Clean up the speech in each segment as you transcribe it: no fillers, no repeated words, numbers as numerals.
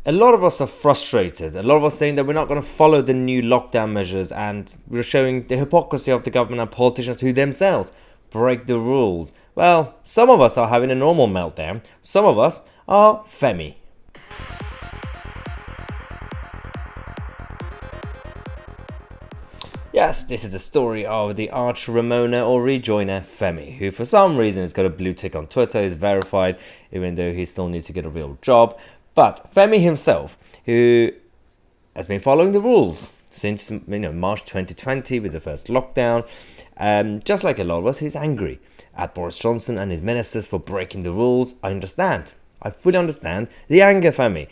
A lot of us are frustrated. A lot of us saying that we're not going to follow the new lockdown measures, and we're showing the hypocrisy of the government and politicians who themselves break the rules. Well, some of us are having a normal meltdown. Some of us are Femi. Yes, this is the story of the arch Ramona or rejoiner Femi, who for some reason has got a blue tick on Twitter, is verified, even though he still needs to get a real job. But Femi himself, who has been following the rules since March 2020 with the first lockdown, just like a lot of us, he's angry at Boris Johnson and his ministers for breaking the rules. I understand. I fully understand the anger, Femi.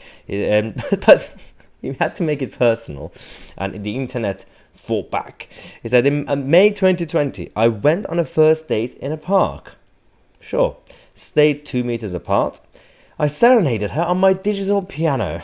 But he had to make it personal, and the internet fought back. He said, in May 2020, I went on a first date in a park. Sure. Stayed 2 meters apart. I serenaded her on my digital piano.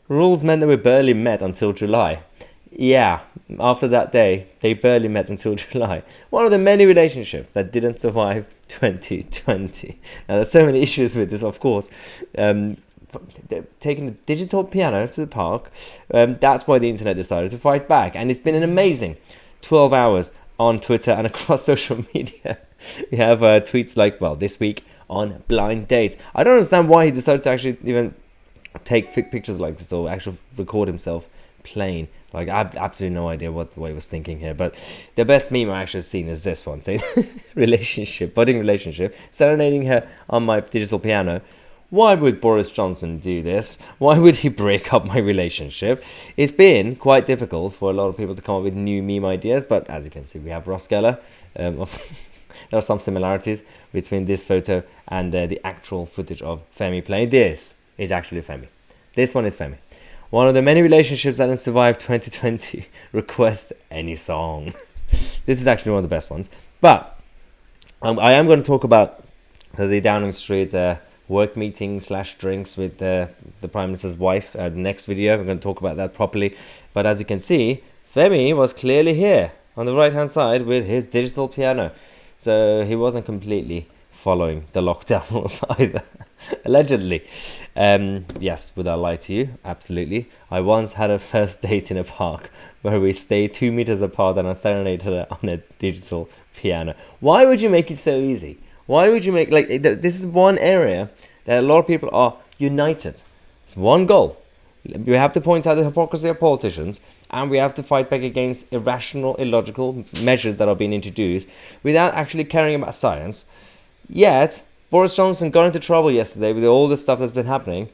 Rules meant that we barely met until July. Yeah, after that day, they barely met until July. One of the many relationships that didn't survive 2020. Now, there's so many issues with this, of course. Taking the digital piano to the park, that's why the internet decided to fight back. And it's been an amazing 12 hours on Twitter and across social media. We have tweets like, well, this week on blind dates. I don't understand why he decided to actually even take pictures like this or actually record himself playing. Like, I have absolutely no idea what he was thinking here. But the best meme I actually seen is this one. Saying, budding relationship, serenading her on my digital piano. Why would Boris Johnson do this? Why would he break up my relationship? It's been quite difficult for a lot of people to come up with new meme ideas, but as you can see, we have Ross Geller. There are some similarities between this photo and the actual footage of Femi playing. This is actually Femi. This one is Femi. One of the many relationships that didn't survive 2020. Request any song. This is actually one of the best ones. But I am going to talk about the Downing Street work meeting / drinks with the Prime Minister's wife. The next video, we're going to talk about that properly. But as you can see, Femi was clearly here on the right hand side with his digital piano. So he wasn't completely following the lockdown rules either. Allegedly. Yes, would I lie to you? Absolutely. I once had a first date in a park where we stayed 2 meters apart and I serenaded her on a digital piano. Why would you make it so easy? Why would you make, this is one area that a lot of people are united. It's one goal. We have to point out the hypocrisy of politicians, and we have to fight back against irrational, illogical measures that are being introduced without actually caring about science. Yet, Boris Johnson got into trouble yesterday with all the stuff that's been happening.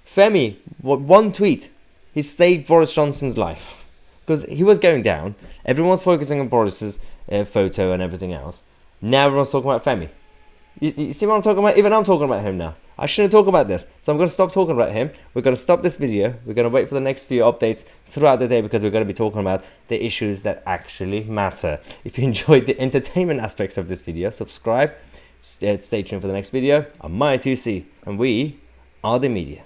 Femi, one tweet, he saved Boris Johnson's life. Because he was going down. Everyone's focusing on Boris's photo and everything else. Now everyone's talking about Femi. You see what I'm talking about? Even I'm talking about him now. I shouldn't talk about this. So I'm going to stop talking about him. We're going to stop this video. We're going to wait for the next few updates throughout the day because we're going to be talking about the issues that actually matter. If you enjoyed the entertainment aspects of this video, subscribe. Stay tuned for the next video. I'm Tousi, and we are the media.